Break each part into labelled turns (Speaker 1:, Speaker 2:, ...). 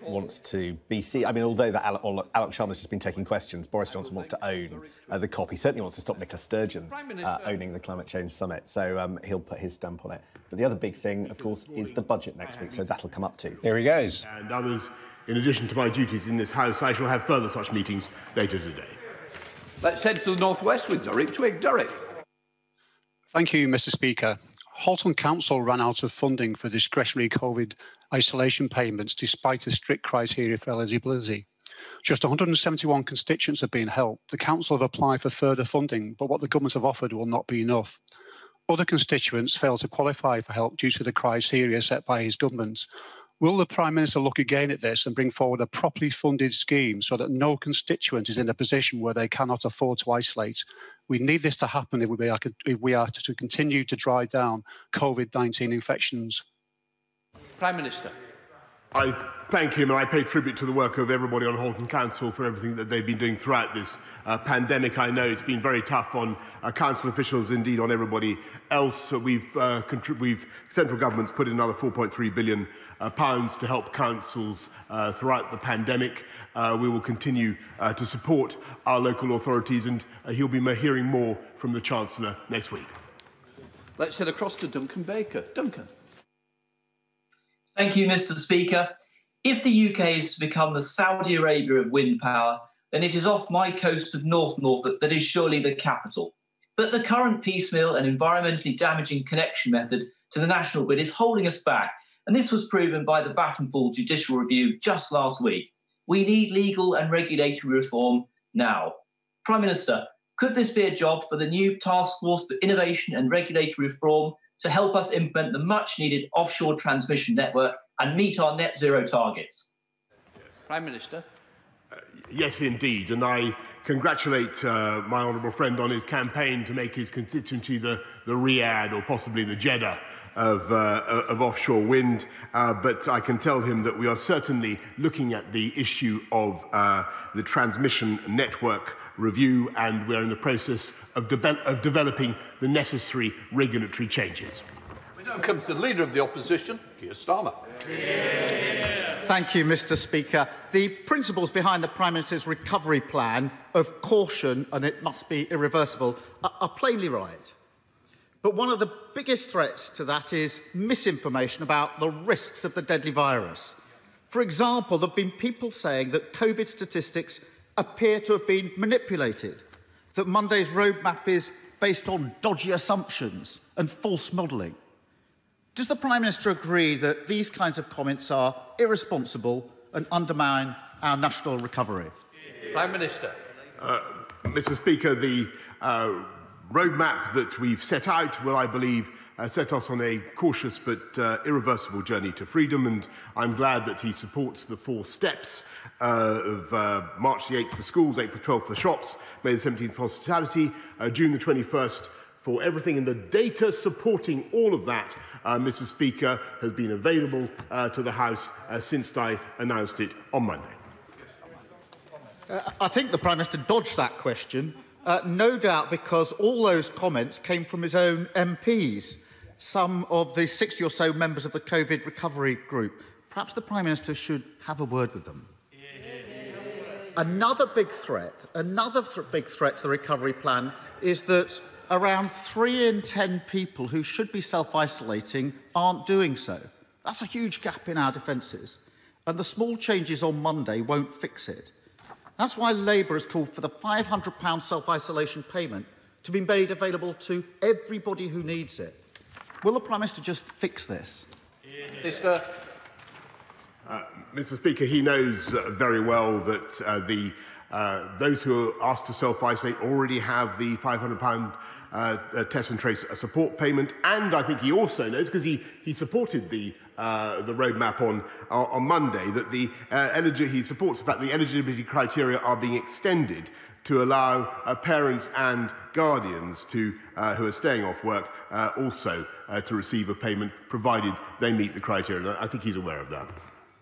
Speaker 1: wants to be seen. I mean, although that Alok Sharma's just been taking questions, Boris Johnson wants to own the COP. He certainly wants to stop Nicola Sturgeon owning the Climate Change Summit. So he'll put his stamp on it. But the other big thing, of course, is the budget next week. So that'll come up too.
Speaker 2: Here he goes.
Speaker 3: And others, in addition to my duties in this House, I shall have further such meetings later today.
Speaker 4: Let's head to the northwest with Durrick Twig. Durrick.
Speaker 5: Thank you, Mr. Speaker. Halton Council ran out of funding for discretionary COVID isolation payments despite a strict criteria for eligibility. Just 171 constituents have been helped. The council have applied for further funding, but what the government have offered will not be enough. Other constituents failed to qualify for help due to the criteria set by his government. Will the Prime Minister look again at this and bring forward a properly funded scheme so that no constituent is in a position where they cannot afford to isolate? We need this to happen if we are to continue to drive down COVID-19 infections.
Speaker 4: Prime Minister.
Speaker 3: I thank him, and I pay tribute to the work of everybody on Halton Council for everything that they've been doing throughout this pandemic. I know it's been very tough on council officials, indeed on everybody else. Central government's put in another £4.3 billion to help councils throughout the pandemic. We will continue to support our local authorities, and he'll be hearing more from the Chancellor next week.
Speaker 4: Let's head across to Duncan Baker. Duncan.
Speaker 6: Thank you, Mr. Speaker. If the UK is to become the Saudi Arabia of wind power, then it is off my coast of North Norfolk that is surely the capital. But the current piecemeal and environmentally damaging connection method to the national grid is holding us back, and this was proven by the Vattenfall judicial review just last week. We need legal and regulatory reform now. Prime Minister, could this be a job for the new Task Force for Innovation and Regulatory Reform to help us implement the much-needed offshore transmission network and meet our net zero targets?
Speaker 4: Prime Minister.
Speaker 3: Yes, indeed, and I congratulate my honourable friend on his campaign to make his constituency the Riyadh or possibly the Jeddah of offshore wind, but I can tell him that we are certainly looking at the issue of the transmission network review, and we're in the process of developing the necessary regulatory changes.
Speaker 4: We now come to the Leader of the Opposition, Keir Starmer.
Speaker 7: Thank you, Mr. Speaker. The principles behind the Prime Minister's recovery plan of caution and it must be irreversible are plainly right. But one of the biggest threats to that is misinformation about the risks of the deadly virus. For example, there have been people saying that COVID statistics appear to have been manipulated, that Monday's roadmap is based on dodgy assumptions and false modelling. Does the Prime Minister agree that these kinds of comments are irresponsible and undermine our national recovery?
Speaker 4: Prime Minister.
Speaker 3: Mr. Speaker, the roadmap that we've set out will, I believe, set us on a cautious but irreversible journey to freedom, and I'm glad that he supports the 4 steps of March the 8th for schools, April 12th for shops, May the 17th for hospitality, June the 21st for everything, and the data supporting all of that, Mr. Speaker, has been available to the House since I announced it on Monday.
Speaker 7: I think the Prime Minister dodged that question, no doubt because all those comments came from his own MPs, some of the 60 or so members of the COVID recovery group. Perhaps the Prime Minister should have a word with them. Another big threat to the recovery plan is that around 3 in 10 people who should be self-isolating aren't doing so. That's a huge gap in our defences, and the small changes on Monday won't fix it. That's why Labour has called for the £500 self-isolation payment to be made available to everybody who needs it. Will the Prime Minister just fix this?
Speaker 4: Mr.
Speaker 3: Mr. Speaker, he knows very well that those who are asked to self-isolate already have the £500 test and trace support payment, and I think he also knows, because he supported the roadmap on Monday, that he supports the fact that the eligibility criteria are being extended to allow parents and guardians who are staying off work also to receive a payment, provided they meet the criteria. And I think he's aware of that.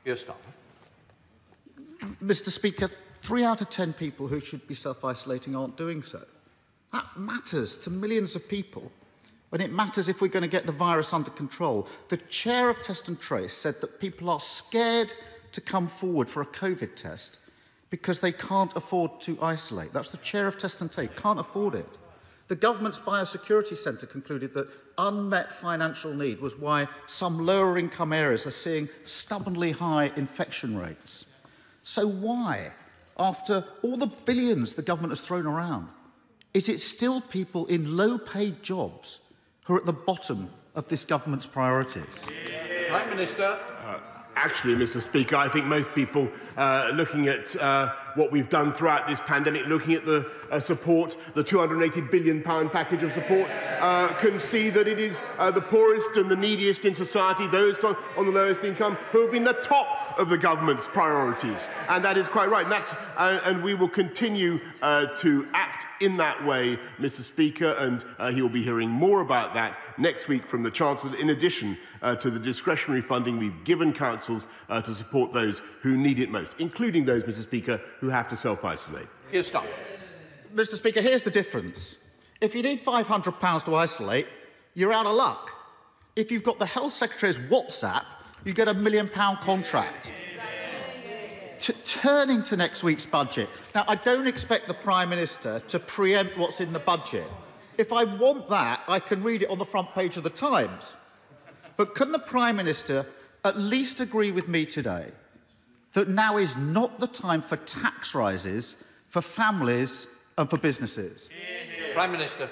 Speaker 4: Yes, Starmer.
Speaker 7: Mr. Speaker, 3 out of 10 people who should be self-isolating aren't doing so. That matters to millions of people, and it matters if we're going to get the virus under control. The chair of Test and Trace said that people are scared to come forward for a COVID test because they can't afford to isolate. That's the chair of Test and Take, can't afford it. The government's biosecurity centre concluded that unmet financial need was why some lower income areas are seeing stubbornly high infection rates. So why, after all the billions the government has thrown around, is it still people in low-paid jobs who are at the bottom of this government's priorities?
Speaker 4: Prime Minister.
Speaker 3: Actually, Mr. Speaker, I think most people looking at what we've done throughout this pandemic, looking at the support, the £280 billion package of support, can see that it is the poorest and the neediest in society, those on the lowest income, who have been the top of the government's priorities. And that is quite right. And we will continue to act in that way, Mr. Speaker, and he will be hearing more about that next week from the Chancellor, in addition to the discretionary funding we've given councils to support those who need it most, including those, Mr. Speaker, who have to self-isolate.
Speaker 4: Here's Starmer.
Speaker 7: Mr. Speaker, here's the difference. If you need £500 to isolate, you're out of luck. If you've got the Health Secretary's WhatsApp, you get a £1 million contract. Turning to next week's budget. Now, I don't expect the Prime Minister to preempt what's in the budget. If I want that, I can read it on the front page of the Times. But can the Prime Minister at least agree with me today that now is not the time for tax rises for families and for businesses?
Speaker 4: Prime Minister.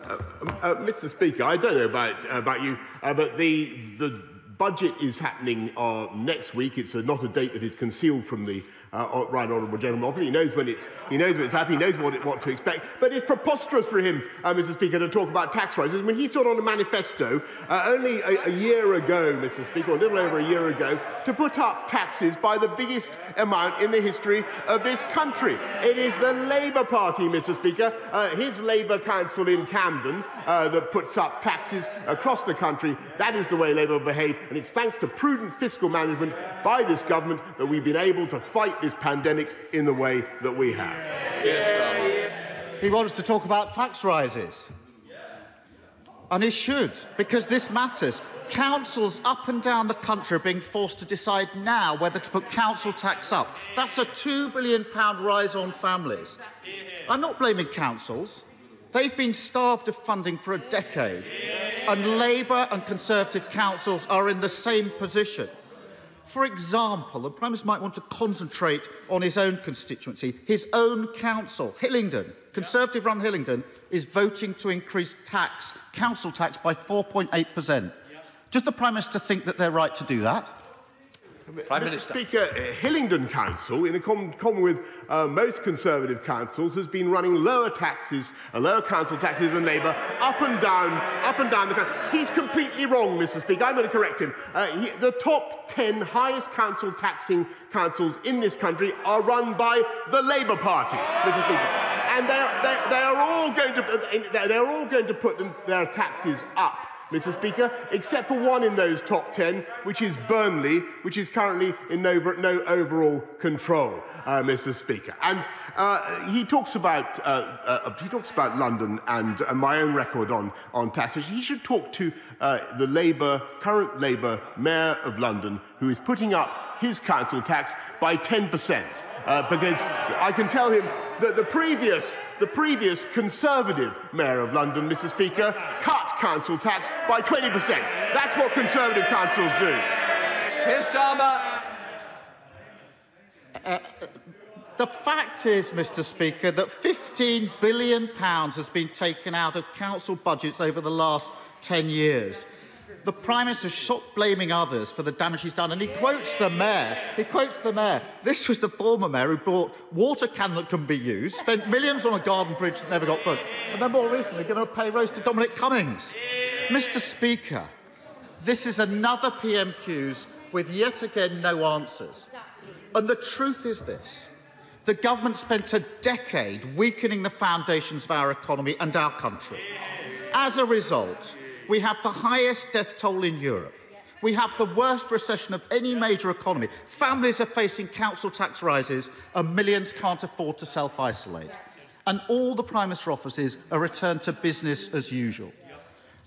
Speaker 3: Mr. Speaker, I don't know about you, but the budget is happening next week. It's not a date that is concealed from the right honourable gentleman. He knows when it's happening. He knows what to expect. But it's preposterous for him, Mr. Speaker, to talk about tax rises when he stood on a manifesto only a year ago, Mr. Speaker, or a little over a year ago, to put up taxes by the biggest amount in the history of this country. It is the Labour Party, Mr. Speaker, his Labour council in Camden, that puts up taxes across the country. That is the way Labour behave, and it's thanks to prudent fiscal management by this government that we've been able to fight this pandemic in the way that we have.
Speaker 4: Yes,
Speaker 7: he wants to talk about tax rises. And he should, because this matters. Councils up and down the country are being forced to decide now whether to put council tax up. That's a £2 billion rise on families. I'm not blaming councils. They've been starved of funding for a decade. And Labour and Conservative councils are in the same position. For example, the Prime Minister might want to concentrate on his own constituency. His own council, Hillingdon, Conservative-run Hillingdon, is voting to increase council tax by 4.8%. Does the Prime Minister think that they're right to do that?
Speaker 4: Prime
Speaker 3: Mr.
Speaker 4: Minister.
Speaker 3: Speaker, Hillingdon Council, in common with most Conservative councils, has been running lower council taxes than Labour, up and down the country. He's completely wrong, Mr. Speaker. I'm going to correct him. The top 10 highest council taxing councils in this country are run by the Labour Party, Mr. Speaker. And they are all going to put their taxes up, Mr. Speaker, except for one in those top 10, which is Burnley, which is currently in no overall control, Mr. Speaker. And he talks about London and my own record on taxes. He should talk to the current Labour Mayor of London, who is putting up his council tax by 10%, because I can tell him that the previous Conservative Mayor of London, Mr. Speaker, cut council tax by 20%. That's what Conservative councils do.
Speaker 4: Here's Starmer.
Speaker 7: The fact is, Mr. Speaker, that £15 billion has been taken out of council budgets over the last 10 years. The Prime Minister stopped blaming others for the damage he's done, and he quotes the Mayor. This was the former Mayor who bought water can that can be used, spent millions on a garden bridge that never got built, and then more recently given a pay rise to Dominic Cummings. Mr. Speaker, this is another PMQs with yet again no answers. And the truth is this. The government spent a decade weakening the foundations of our economy and our country. As a result, we have the highest death toll in Europe. We have the worst recession of any major economy. Families are facing council tax rises and millions can't afford to self-isolate. And all the Prime Minister offers is a return to business as usual.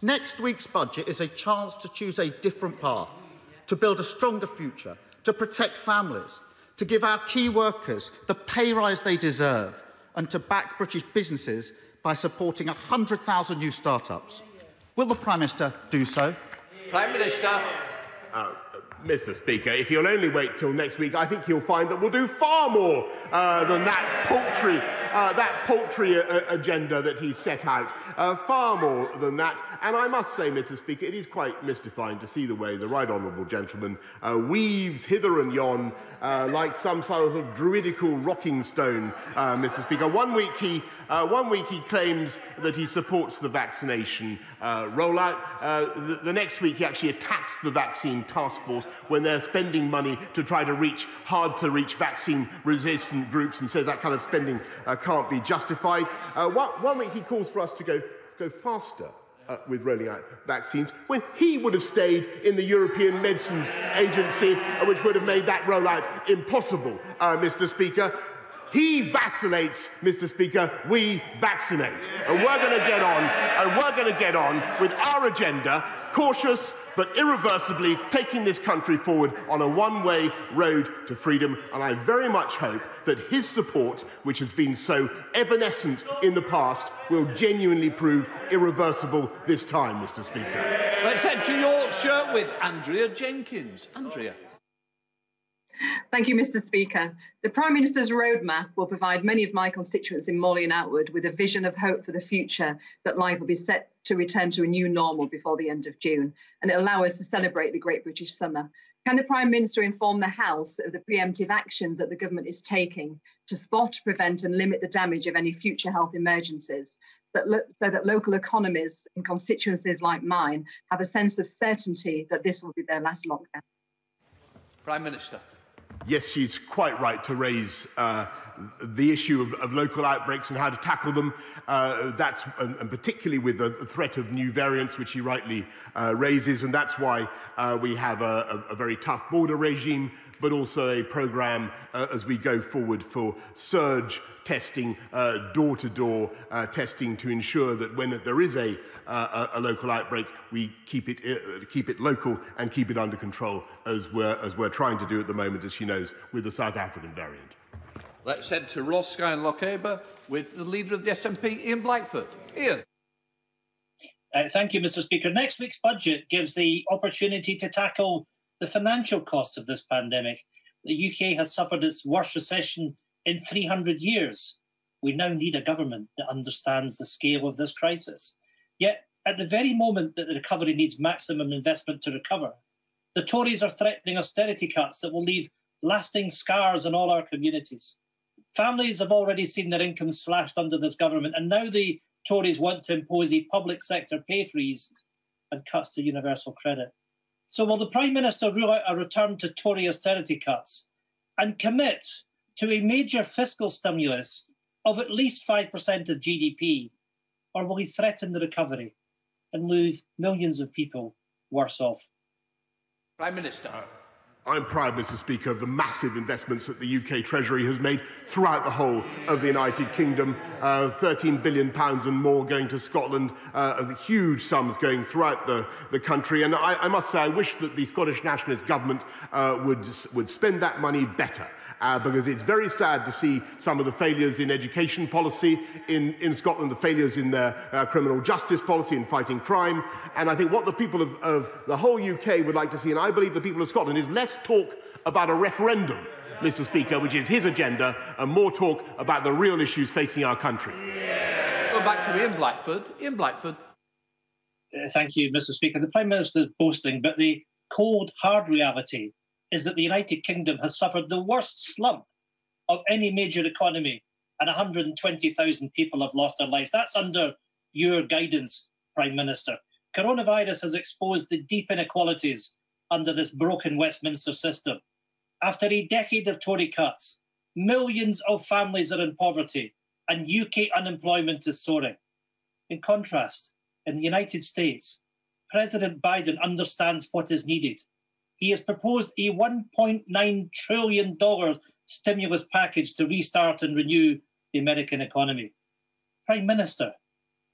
Speaker 7: Next week's budget is a chance to choose a different path, to build a stronger future, to protect families, to give our key workers the pay rise they deserve, and to back British businesses by supporting 100,000 new start-ups. Will the Prime Minister do so?
Speaker 4: Prime Minister.
Speaker 3: Mr. Speaker, if he'll only wait till next week, I think he'll find that we'll do far more than that paltry agenda that he set out. Far more than that. And I must say, Mr. Speaker, it is quite mystifying to see the way the right honourable gentleman weaves hither and yon like some sort of druidical rocking stone, Mr. Speaker. One week he claims that he supports the vaccination rollout. The next week he actually attacks the vaccine task force when they're spending money to try to reach hard-to-reach vaccine-resistant groups and says that kind of spending can't be justified. One week he calls for us to go faster with rolling out vaccines, when he would have stayed in the European Medicines Agency, which would have made that rollout impossible, Mr. Speaker. He vacillates, Mr. Speaker, we vaccinate. And we're going to get on with our agenda, cautious but irreversibly taking this country forward on a one-way road to freedom. And I very much hope that his support, which has been so evanescent in the past, will genuinely prove irreversible this time, Mr. Speaker.
Speaker 4: Let's head to Yorkshire with Andrea Jenkins. Andrea.
Speaker 2: Thank you, Mr. Speaker. The Prime Minister's roadmap will provide many of my constituents in Morley and outward with a vision of hope for the future, that life will be set to return to a new normal before the end of June, and it will allow us to celebrate the Great British Summer. Can the Prime Minister inform the House of the preemptive actions that the government is taking to spot, prevent and limit the damage of any future health emergencies, so that local economies in constituencies like mine have a sense of certainty that this will be their last lockdown?
Speaker 4: Prime Minister.
Speaker 3: Yes, she's quite right to raise the issue of local outbreaks and how to tackle them. And particularly with the threat of new variants, which she rightly raises. And that's why we have a very tough border regime, but also a programme as we go forward for surge testing, door-to-door testing, to ensure that when there is a local outbreak, we keep it local and keep it under control, as we're trying to do at the moment, as she knows, with the South African variant.
Speaker 4: Let's head to Ross Skye and Lochaber with the leader of the SNP, Ian Blackford. Ian.
Speaker 8: Thank you, Mr. Speaker. Next week's budget gives the opportunity to tackle the financial costs of this pandemic. The UK has suffered its worst recession in 300 years. We now need a government that understands the scale of this crisis. Yet, at the very moment that the recovery needs maximum investment to recover, the Tories are threatening austerity cuts that will leave lasting scars in all our communities. Families have already seen their incomes slashed under this government, and now the Tories want to impose a public sector pay freeze and cuts to universal credit. So will the Prime Minister rule out a return to Tory austerity cuts and commit to a major fiscal stimulus of at least 5% of GDP, or will he threaten the recovery and leave millions of people worse off?
Speaker 4: Prime Minister.
Speaker 3: I'm proud, Mr. Speaker, of the massive investments that the UK Treasury has made throughout the whole of the United Kingdom. £13 billion and more going to Scotland, huge sums going throughout the country. And I must say, I wish that the Scottish Nationalist government would spend that money better. Because it's very sad to see some of the failures in education policy in Scotland, the failures in their criminal justice policy in fighting crime. And I think what the people of the whole UK would like to see, and I believe the people of Scotland, is less talk about a referendum, Mr. Speaker, which is his agenda, and more talk about the real issues facing our country.
Speaker 4: Go back to Ian Blackford. Ian Blackford.
Speaker 8: Thank you, Mr. Speaker. The Prime Minister is boasting, but the cold, hard reality is that the United Kingdom has suffered the worst slump of any major economy, and 120,000 people have lost their lives. That's under your guidance, Prime Minister. Coronavirus has exposed the deep inequalities under this broken Westminster system. After a decade of Tory cuts, millions of families are in poverty and UK unemployment is soaring. In contrast, in the United States, President Biden understands what is needed. He has proposed a $1.9 trillion stimulus package to restart and renew the American economy. Prime Minister,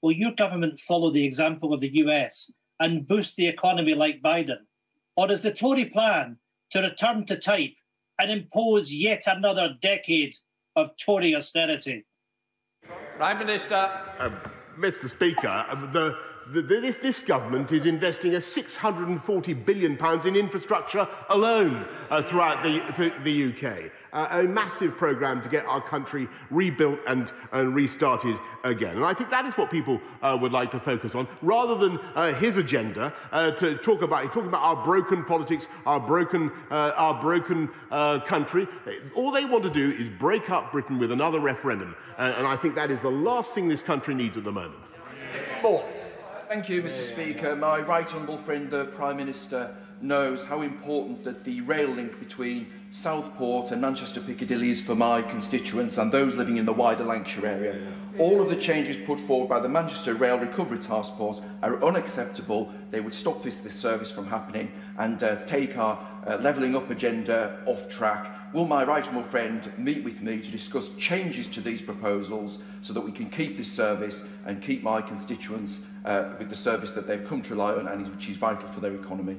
Speaker 8: will your government follow the example of the US and boost the economy like Biden? Or is the Tory plan to return to type and impose yet another decade of Tory austerity?
Speaker 4: Prime Minister.
Speaker 3: Mr. Speaker, this government is investing £640 billion in infrastructure alone throughout the UK. A massive programme to get our country rebuilt and restarted again. And I think that is what people would like to focus on, rather than his agenda to talk about our broken politics, our broken country. All they want to do is break up Britain with another referendum. And I think that is the last thing this country needs at the moment.
Speaker 4: More.
Speaker 9: Thank you, Mr. Speaker. My right honourable friend, the Prime Minister, knows how important that the rail link between Southport and Manchester Piccadilly is for my constituents and those living in the wider Lancashire area. All of the changes put forward by the Manchester Rail Recovery Task Force are unacceptable. They would stop this service from happening and take our levelling up agenda off track. Will my right honourable friend meet with me to discuss changes to these proposals so that we can keep this service and keep my constituents with the service that they've come to rely on and which is vital for their economy?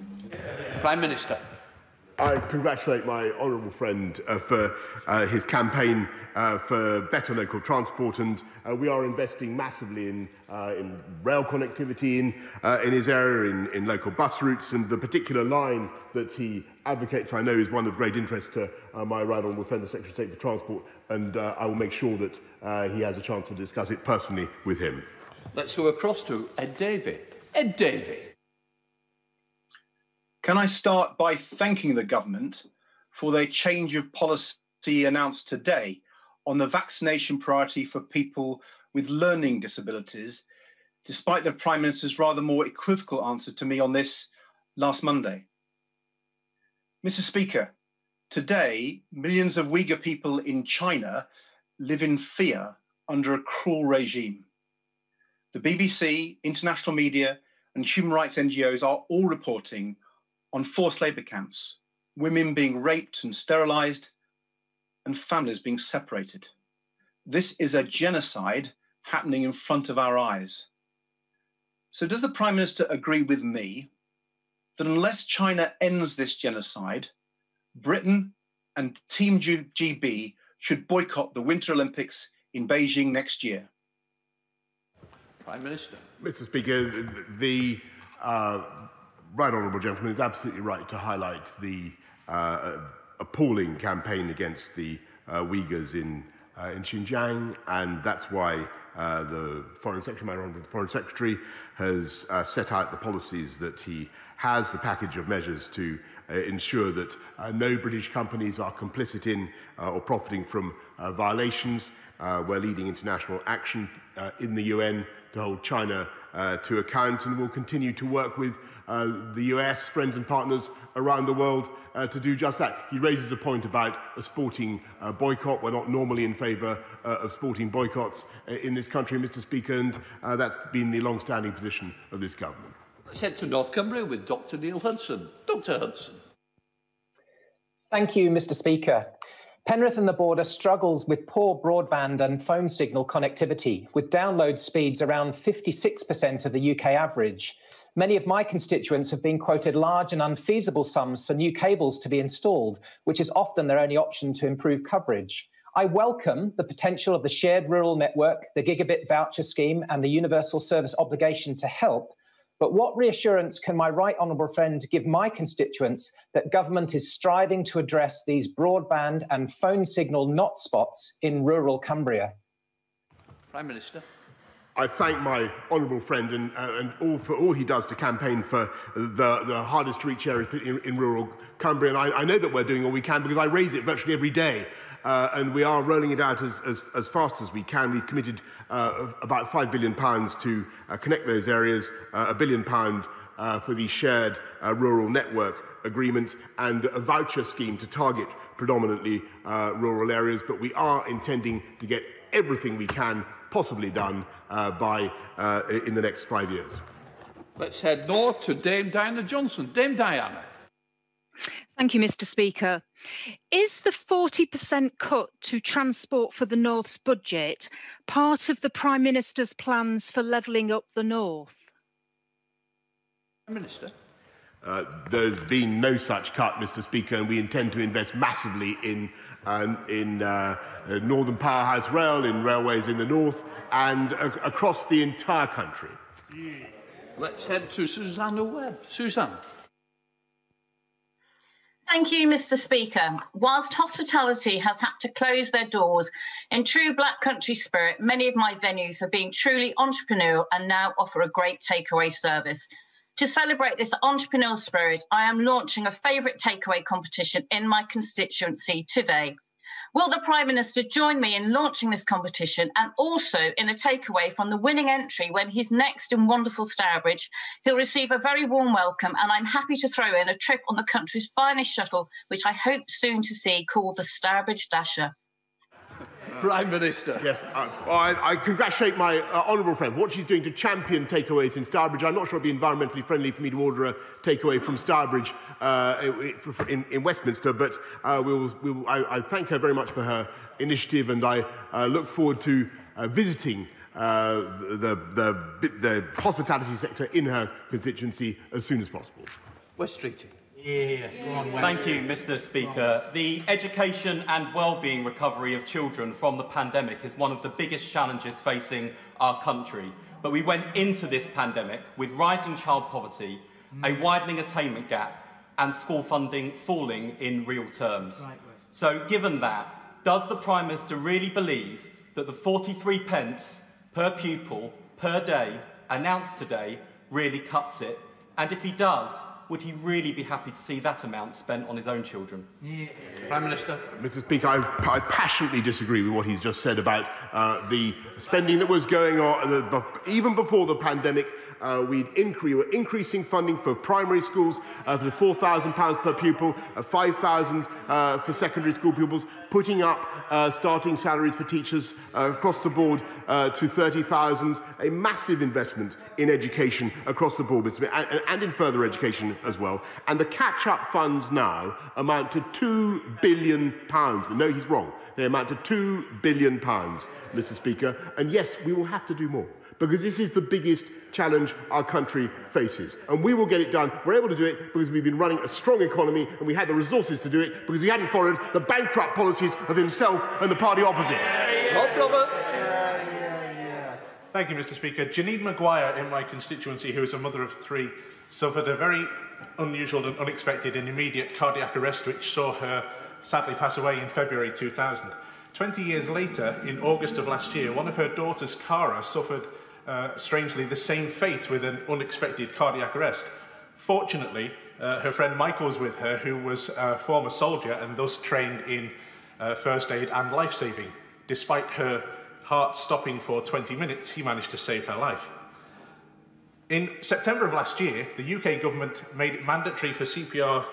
Speaker 4: Prime Minister.
Speaker 3: I congratulate my honourable friend for his campaign for better local transport, and we are investing massively in rail connectivity in his area, in local bus routes, and the particular line that he advocates, I know, is one of great interest to my right honourable friend, the Secretary of State for Transport, and I will make sure that he has a chance to discuss it personally with him.
Speaker 4: Let's go across to Ed Davey. Ed Davey.
Speaker 10: Can I start by thanking the government for their change of policy announced today on the vaccination priority for people with learning disabilities, despite the Prime Minister's rather more equivocal answer to me on this last Monday? Mr. Speaker, today, millions of Uyghur people in China live in fear under a cruel regime. The BBC, international media, and human rights NGOs are all reporting on forced labour camps, women being raped and sterilised, and families being separated. This is a genocide happening in front of our eyes. So does the Prime Minister agree with me that unless China ends this genocide, Britain and Team GB should boycott the Winter Olympics in Beijing next year?
Speaker 4: Prime Minister.
Speaker 3: Mr. Speaker, the right honourable gentleman is absolutely right to highlight the appalling campaign against the Uyghurs in Xinjiang, and that's why the Foreign Secretary, my honourable Foreign Secretary, has set out the policies that he has, the package of measures to ensure that no British companies are complicit in or profiting from violations. We're leading international action in the UN to hold China to account, and we'll continue to work with the US, friends and partners around the world to do just that. He raises a point about a sporting boycott. We're not normally in favour of sporting boycotts in this country, Mr. Speaker, and that's been the long-standing position of this government.
Speaker 4: Let's head to North Cumbria with Dr. Neil Hudson. Dr. Hudson.
Speaker 11: Thank you, Mr. Speaker. Penrith and the border struggles with poor broadband and phone signal connectivity, with download speeds around 56% of the UK average. Many of my constituents have been quoted large and unfeasible sums for new cables to be installed, which is often their only option to improve coverage. I welcome the potential of the shared rural network, the gigabit voucher scheme, and the universal service obligation to help. But what reassurance can my right honourable friend give my constituents that government is striving to address these broadband and phone signal not spots in rural Cumbria?
Speaker 4: Prime Minister.
Speaker 3: I thank my honourable friend and for all he does to campaign for the hardest to reach areas in rural Cumbria. And I know that we're doing all we can because I raise it virtually every day. And we are rolling it out as fast as we can. We've committed about £5 billion to connect those areas, £1 billion for the shared rural network agreement, and a voucher scheme to target predominantly rural areas. But we are intending to get everything we can possibly done in the next 5 years.
Speaker 4: Let's head north to Dame Diana Johnson. Dame Diana.
Speaker 12: Thank you, Mr. Speaker. Is the 40% cut to transport for the North's budget part of the Prime Minister's plans for levelling up the North?
Speaker 4: Prime Minister.
Speaker 3: There's been no such cut, Mr. Speaker, and we intend to invest massively in Northern Powerhouse Rail, in railways in the north, and across the entire country.
Speaker 4: Let's head to Susanna Webb. Susanna.
Speaker 13: Thank you, Mr. Speaker. Whilst hospitality has had to close their doors, in true Black Country spirit, many of my venues have been truly entrepreneurial and now offer a great takeaway service. To celebrate this entrepreneurial spirit, I am launching a favourite takeaway competition in my constituency today. Will the Prime Minister join me in launching this competition and also in a takeaway from the winning entry when he's next in wonderful Stourbridge? He'll receive a very warm welcome, and I'm happy to throw in a trip on the country's finest shuttle, which I hope soon to see, called the Stourbridge Dasher.
Speaker 4: Prime Minister.
Speaker 3: Yes, I congratulate my honourable friend. What she's doing to champion takeaways in Stourbridge, I'm not sure it'd be environmentally friendly for me to order a takeaway from Stourbridge in Westminster, but I thank her very much for her initiative, and I look forward to visiting the hospitality sector in her constituency as soon as possible.
Speaker 4: West Street.
Speaker 14: Thank you, Mr. Speaker. The education and well-being recovery of children from the pandemic is one of the biggest challenges facing our country. But we went into this pandemic with rising child poverty, a widening attainment gap, and school funding falling in real terms. So, given that, does the Prime Minister really believe that the 43 pence per pupil per day announced today really cuts it? And if he does, would he really be happy to see that amount spent on his own children?
Speaker 4: Prime Minister.
Speaker 3: Mr. Speaker, I passionately disagree with what he's just said about the spending that was going on even before the pandemic. We were increasing funding for primary schools for £4,000 per pupil, £5,000 for secondary school pupils, putting up starting salaries for teachers across the board to £30,000, a massive investment in education across the board, and in further education as well. And the catch-up funds now amount to £2 billion. No, he's wrong. They amount to £2 billion, Mr. Speaker. And yes, we will have to do more, because this is the biggest challenge our country faces. And we will get it done. We're able to do it because we've been running a strong economy, and we had the resources to do it because we hadn't followed the bankrupt policies of himself and the party opposite.
Speaker 4: Rob Roberts.
Speaker 15: Thank you, Mr. Speaker. Janine Maguire in my constituency, who is a mother of three, suffered a very unusual and unexpected and immediate cardiac arrest which saw her sadly pass away in February 2000. 20 years later, in August of last year, one of her daughters, Cara, suffered strangely the same fate with an unexpected cardiac arrest. Fortunately, her friend Michael was with her, who was a former soldier and thus trained in first aid and life-saving. Despite her heart stopping for 20 minutes, he managed to save her life. In September of last year, the UK government made it mandatory for CPR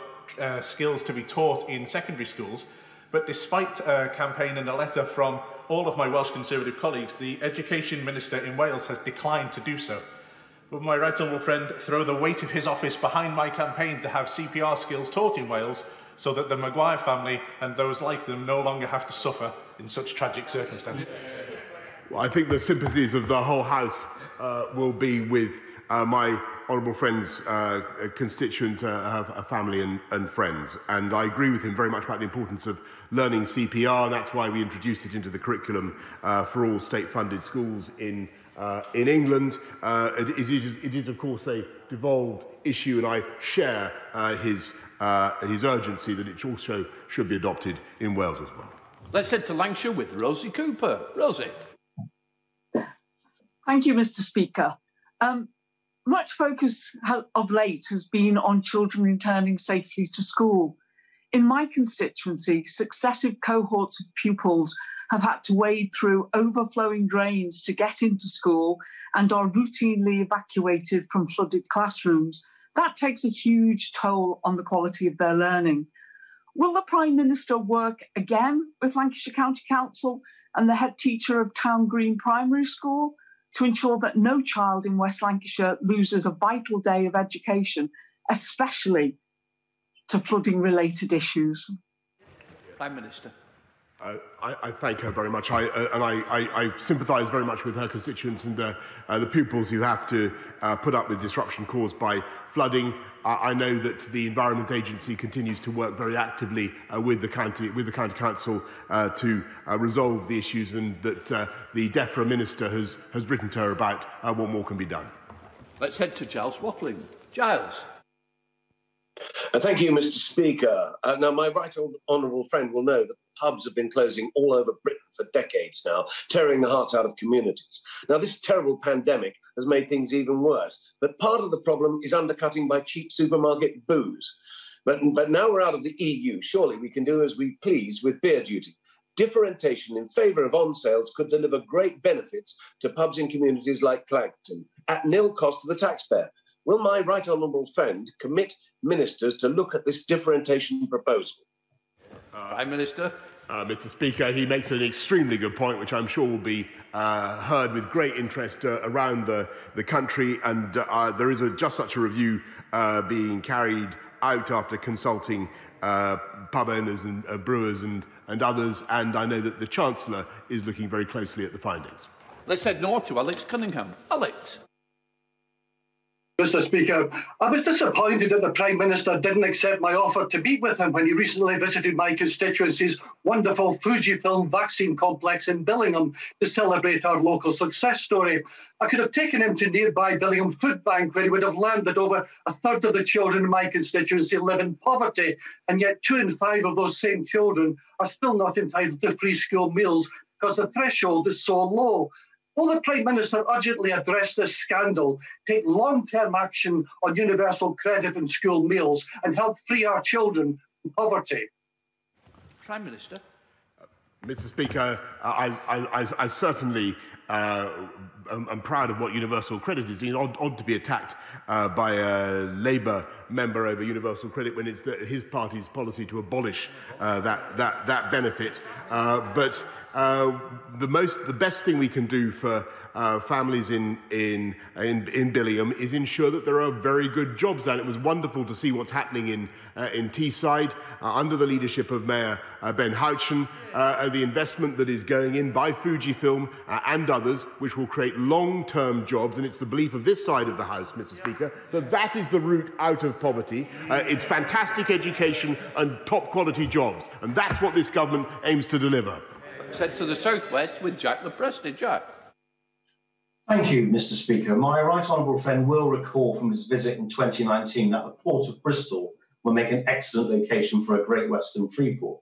Speaker 15: skills to be taught in secondary schools, but despite a campaign and a letter from all of my Welsh Conservative colleagues, the Education Minister in Wales has declined to do so. Will my right honourable friend throw the weight of his office behind my campaign to have CPR skills taught in Wales so that the Maguire family and those like them no longer have to suffer in such tragic circumstances?
Speaker 3: Well, I think the sympathies of the whole House will be with my honourable friend's constituent, her family and friends. And I agree with him very much about the importance of learning CPR, and that's why we introduced it into the curriculum for all state-funded schools in England. It is, of course, a devolved issue, and I share his urgency that it also should be adopted in Wales as well.
Speaker 4: Let's head to Lancashire with Rosie Cooper. Rosie.
Speaker 16: Thank you, Mr. Speaker. Much focus of late has been on children returning safely to school. In my constituency, successive cohorts of pupils have had to wade through overflowing drains to get into school and are routinely evacuated from flooded classrooms. That takes a huge toll on the quality of their learning. Will the Prime Minister work again with Lancashire County Council and the head teacher of Town Green Primary School to ensure that no child in West Lancashire loses a vital day of education, especially to flooding-related issues?
Speaker 4: Prime Minister.
Speaker 3: I thank her very much, I sympathise very much with her constituents and the pupils who have to put up with disruption caused by flooding. I know that the Environment Agency continues to work very actively with the county council to resolve the issues, and that the DEFRA minister has written to her about what more can be done.
Speaker 4: Let's head to Giles Watling. Giles.
Speaker 17: Thank you, Mr. Speaker. Now, my right honourable friend will know that pubs have been closing all over Britain for decades now, tearing the hearts out of communities. Now, this terrible pandemic has made things even worse, but part of the problem is undercutting by cheap supermarket booze. But now we're out of the EU, surely we can do as we please with beer duty. Differentiation in favour of on-sales could deliver great benefits to pubs in communities like Clacton, at nil cost to the taxpayer. Will my right honourable friend commit ministers to look at this differentiation proposal?
Speaker 4: Prime Minister.
Speaker 3: Mr. Speaker, he makes an extremely good point, which I'm sure will be heard with great interest around the country, and there is just such a review being carried out after consulting pub owners and brewers and others, and I know that the Chancellor is looking very closely at the findings.
Speaker 4: Let's head north to Alex Cunningham. Alex.
Speaker 18: Mr. Speaker, I was disappointed that the Prime Minister didn't accept my offer to meet with him when he recently visited my constituency's wonderful Fujifilm vaccine complex in Billingham to celebrate our local success story. I could have taken him to nearby Billingham Food Bank, where he would have learned that over a third of the children in my constituency live in poverty, and yet 2 in 5 of those same children are still not entitled to free school meals because the threshold is so low. Will the Prime Minister urgently address this scandal, take long-term action on universal credit and school meals, and help free our children from poverty?
Speaker 4: Prime Minister.
Speaker 3: Mr. Speaker, I certainly am proud of what universal credit is doing. Odd to be attacked by a Labour member over universal credit when it's his party's policy to abolish that benefit. But the best thing we can do for families in Billingham is ensure that there are very good jobs, and it was wonderful to see what's happening in Teesside under the leadership of Mayor Ben Houchen, the investment that is going in by Fujifilm and others, which will create long-term jobs, and it's the belief of this side of the House, Mr. Speaker, that that is the route out of poverty. It's fantastic education and top-quality jobs, and that's what this government aims to deliver.
Speaker 4: Sent to the southwest with Jack LePresty. Jack.
Speaker 19: Thank you, Mr. Speaker. My right honourable friend will recall from his visit in 2019 that the Port of Bristol will make an excellent location for a Great Western Freeport.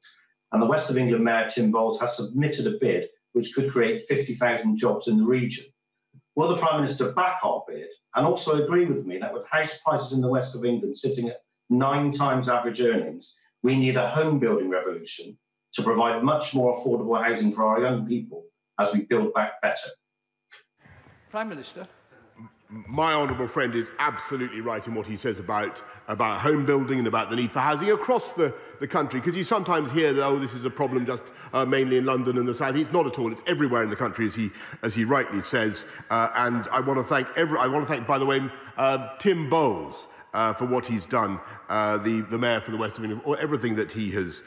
Speaker 19: And the West of England Mayor Tim Bowles has submitted a bid which could create 50,000 jobs in the region. Will the Prime Minister back our bid and also agree with me that with house prices in the West of England sitting at 9 times average earnings, we need a home building revolution to provide much more affordable housing for our young people as we build back better?
Speaker 4: Prime Minister.
Speaker 3: My honourable friend is absolutely right in what he says about home building and about the need for housing across the country, because you sometimes hear that, oh, this is a problem just mainly in London and the South. It's not at all. It's everywhere in the country, as he rightly says. And I want to thank, by the way, Tim Bowles for what he's done, the Mayor for the West of England, or everything that he has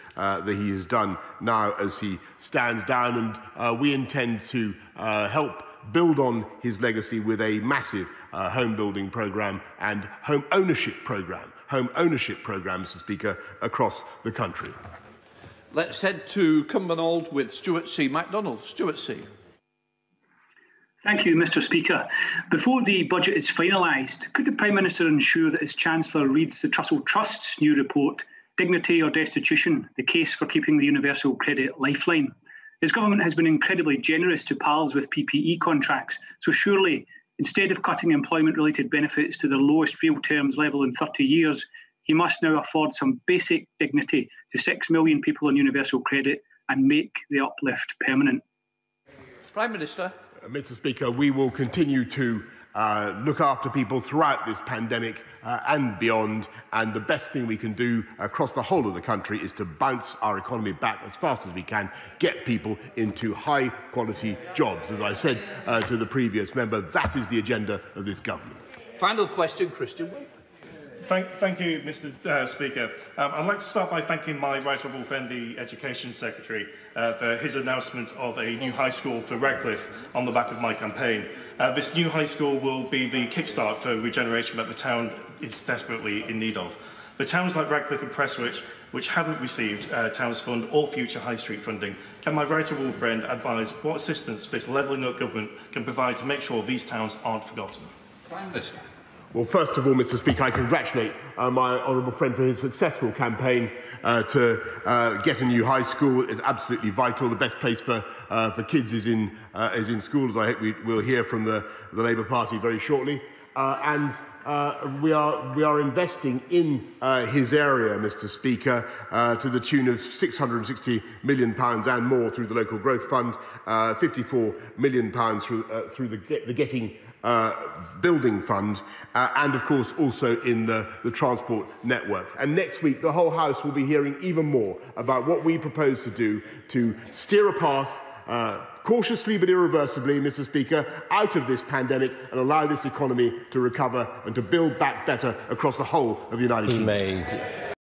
Speaker 3: done now as he stands down. And we intend to help build on his legacy with a massive home building programme and home ownership programme, Mr. Speaker, across the country.
Speaker 4: Let's head to Cumbernauld with Stuart C. MacDonald. Stuart C.
Speaker 20: Thank you, Mr. Speaker. Before the budget is finalised, could the Prime Minister ensure that his Chancellor reads the Trussell Trust's new report, Dignity or Destitution, the case for keeping the Universal Credit Lifeline? His government has been incredibly generous to pals with PPE contracts, so surely, instead of cutting employment-related benefits to the lowest real terms level in 30 years, he must now afford some basic dignity to 6 million people on universal credit and make the uplift permanent.
Speaker 4: Prime Minister.
Speaker 3: Mr. Speaker, we will continue to look after people throughout this pandemic and beyond, and the best thing we can do across the whole of the country is to bounce our economy back as fast as we can, get people into high-quality jobs. As I said to the previous member, that is the agenda of this government.
Speaker 4: Final question, Christian Wake.
Speaker 21: Thank you, Mr. Speaker. I'd like to start by thanking my right honourable friend, the Education Secretary, for his announcement of a new high school for Redcliffe on the back of my campaign. This new high school will be the kickstart for regeneration that the town is desperately in need of. For towns like Redcliffe and Prestwich, which haven't received Towns Fund or future High Street funding, can my right honourable friend advise what assistance this levelling up government can provide to make sure these towns aren't forgotten?
Speaker 4: Prime Minister.
Speaker 3: Well, first of all, Mr. Speaker, I congratulate my honourable friend for his successful campaign to get a new high school. It's absolutely vital. The best place for kids is in schools. I hope we'll hear from the Labour Party very shortly. We are investing in his area, Mr. Speaker, to the tune of £660 million and more through the Local Growth Fund, £54 million through the Getting Building Fund, and of course also in the transport network. And next week the whole House will be hearing even more about what we propose to do to steer a path cautiously but irreversibly, Mr. Speaker, out of this pandemic and allow this economy to recover and to build back better across the whole of the United Kingdom.